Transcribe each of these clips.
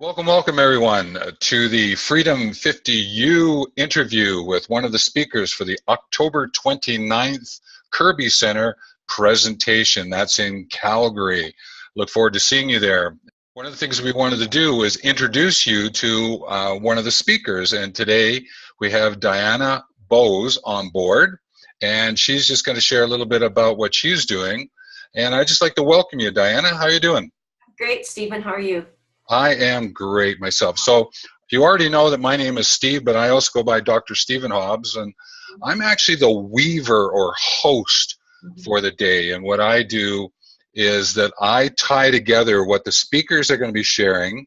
Welcome, welcome everyone to the Freedom 50U interview with one of the speakers for the October 29th Kirby Center presentation. That's in Calgary. Look forward to seeing you there. One of the things we wanted to do was introduce you to one of the speakers, and today we have Diana Bowes on board, and she's just going to share a little bit about what she's doing. And I'd just like to welcome you, Diana. How are you doing? Great, Stephen. How are you? I am great myself. So you already know that my name is Steve, but I also go by Dr. Stephen Hobbs, and I'm actually the weaver or host for the day. And what I do is that I tie together what the speakers are going to be sharing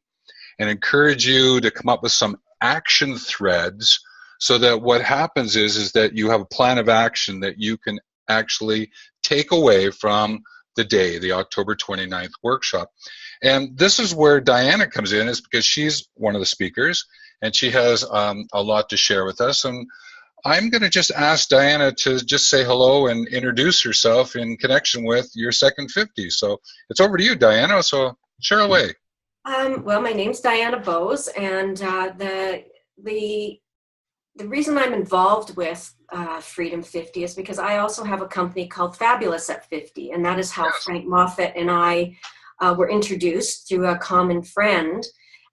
and encourage you to come up with some action threads so that what happens is that you have a plan of action that you can actually take away from the day, the October 29th workshop. And this is where Diana comes in, is because she's one of the speakers and she has a lot to share with us. And I'm going to just ask Diana to just say hello and introduce herself in connection with your second 50. So it's over to you, Diana. So share away. Well, my name's Diana Bowes, and the reason I'm involved with Freedom 50 is because I also have a company called Fabulous at 50, and that is how Frank Moffat and I were introduced through a common friend,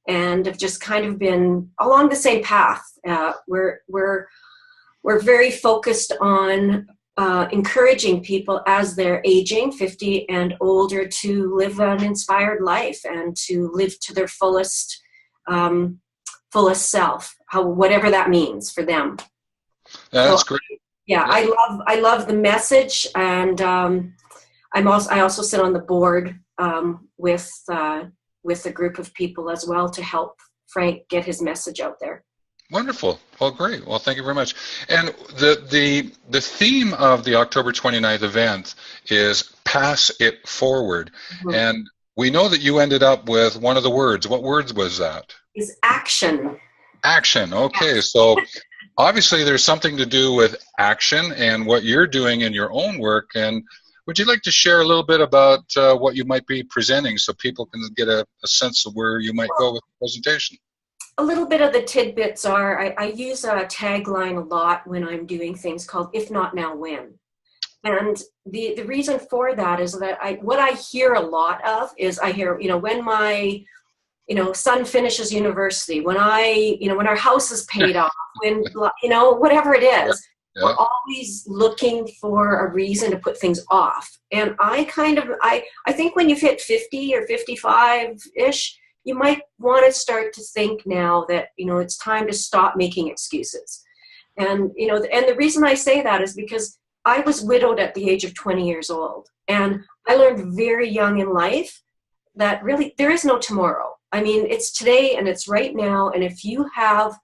and have just kind of been along the same path. We're very focused on encouraging people as they're aging, 50 and older, to live an inspired life and to live to their fullest self, whatever that means for them. That's great. Yeah, I love the message, and I also sit on the board with a group of people as well to help Frank get his message out there. Wonderful. Well, great. Well, thank you very much. And the theme of the October 29th event is Pass It Forward. Mm-hmm. And we know that you ended up with one of the words. What words was that? Is action. Action. Okay. So obviously there's something to do with action and what you're doing in your own work. And would you like to share a little bit about what you might be presenting so people can get a sense of where you might go with the presentation? A little bit of the tidbits are, I use a tagline a lot when I'm doing things called "If Not Now, When?" And the reason for that is that what I hear a lot of is I hear, when my son finishes university, when our house is paid off, when, whatever it is. Yeah. We're always looking for a reason to put things off. And I think when you've hit 50 or 55-ish, you might want to start to think now that, it's time to stop making excuses. And, and the reason I say that is because I was widowed at the age of 20 years old. And I learned very young in life that really there is no tomorrow. I mean, it's today and it's right now. And if you have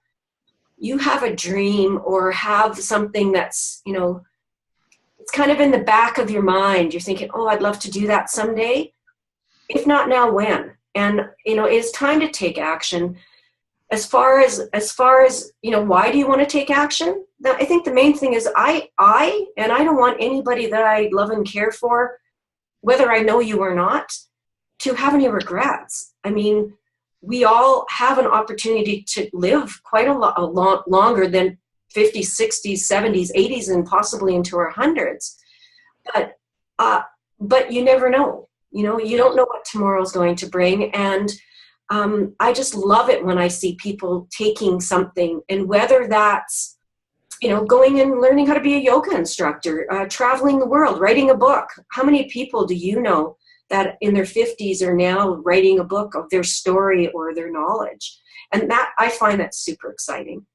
a dream or have something that's, it's kind of in the back of your mind, you're thinking, oh, I'd love to do that someday. If not now, when? And, it's time to take action. As far as, why do you want to take action? I think the main thing is I don't want anybody that I love and care for, whether I know you or not, to have any regrets. I mean, we all have an opportunity to live quite a lot longer than 50s, 60s, 70s, 80s, and possibly into our hundreds. But you never know. You don't know what tomorrow's going to bring. And I just love it when I see people taking something, and whether that's, going and learning how to be a yoga instructor, traveling the world, writing a book. How many people do you know that in their 50s are now writing a book of their story or their knowledge? And that, I find that super exciting.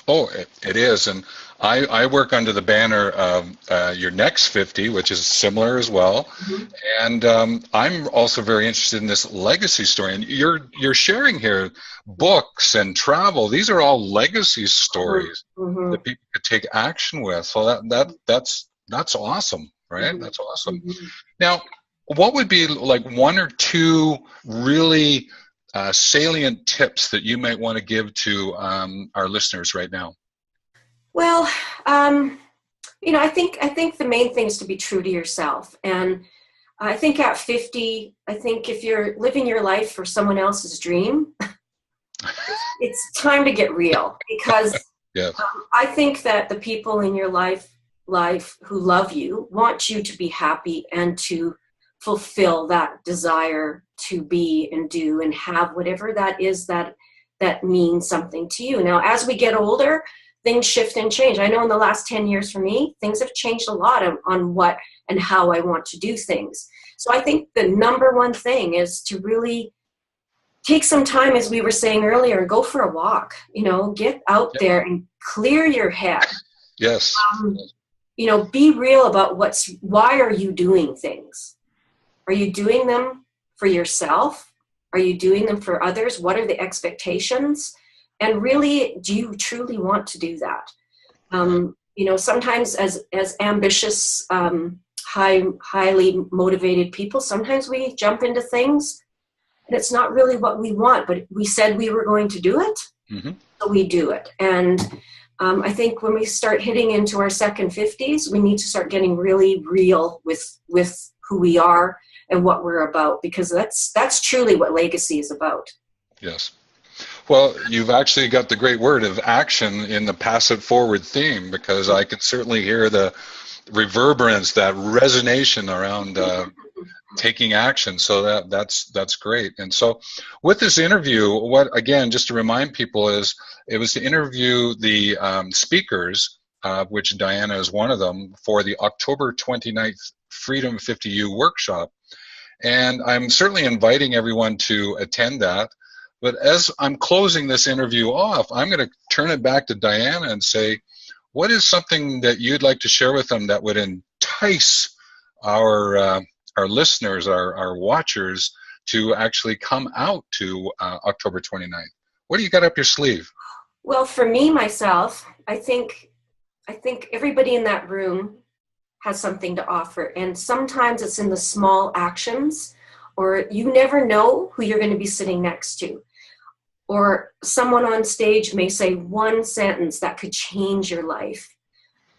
Oh, it is. And I work under the banner of Your Next 50, which is similar as well. Mm-hmm. And I'm also very interested in this legacy story. And you're sharing here books and travel. These are all legacy stories mm-hmm. that people could take action with. So that's awesome, right? Mm-hmm. That's awesome. Mm-hmm. Now, what would be like one or two really salient tips that you might want to give to our listeners right now? Well, I think the main thing is to be true to yourself. And I think at 50, I think if you're living your life for someone else's dream, It's time to get real, because Yes. I think that the people in your life who love you want you to be happy and to fulfill that desire to be and do and have whatever that is that means something to you. Now, as we get older, things shift and change. I know in the last 10 years for me, things have changed a lot on what and how I want to do things. So I think the number one thing is to really take some time, as we were saying earlier, and go for a walk. Get out there and clear your head. Yes. Be real about why are you doing things? Are you doing them for yourself? Are you doing them for others? What are the expectations? And really, do you truly want to do that? Sometimes as ambitious, highly motivated people, sometimes we jump into things and it's not really what we want, but we said we were going to do it, so we do it. And I think when we start hitting into our second 50s, we need to start getting really real with who we are and what we're about, because that's truly what legacy is about. Yes. Well, you've actually got the great word of action in the passive forward theme, because I can certainly hear the reverberance, that resonation around taking action. So that's great. And so with this interview, what, again, just to remind people, is it was to interview the speakers, which Diana is one of them, for the October 29th Freedom 50U workshop. And I'm certainly inviting everyone to attend that. But as I'm closing this interview off, I'm going to turn it back to Diana and say, what is something that you'd like to share with them that would entice our listeners, our watchers, to actually come out to October 29th? What do you got up your sleeve? Well, for me, myself, I think everybody in that room has something to offer. And sometimes it's in the small actions, or you never know who you're going to be sitting next to. Or someone on stage may say one sentence that could change your life,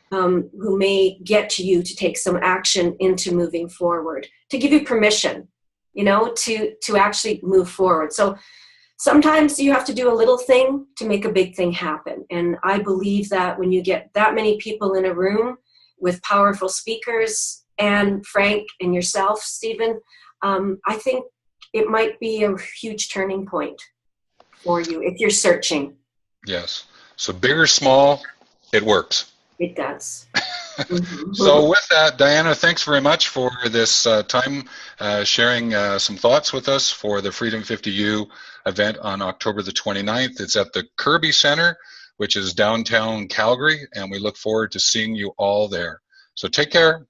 who may get to you to take some action into moving forward, to give you permission, to actually move forward. So sometimes you have to do a little thing to make a big thing happen. And I believe that when you get that many people in a room with powerful speakers, and Frank and yourself, Stephen, I think it might be a huge turning point for you if you're searching. Yes. So big or small, it works. It does. So with that, Diana, thanks very much for this time sharing some thoughts with us for the Freedom 50U event on October the 29th. It's at the Kirby Center, which is downtown Calgary, and we look forward to seeing you all there. So take care.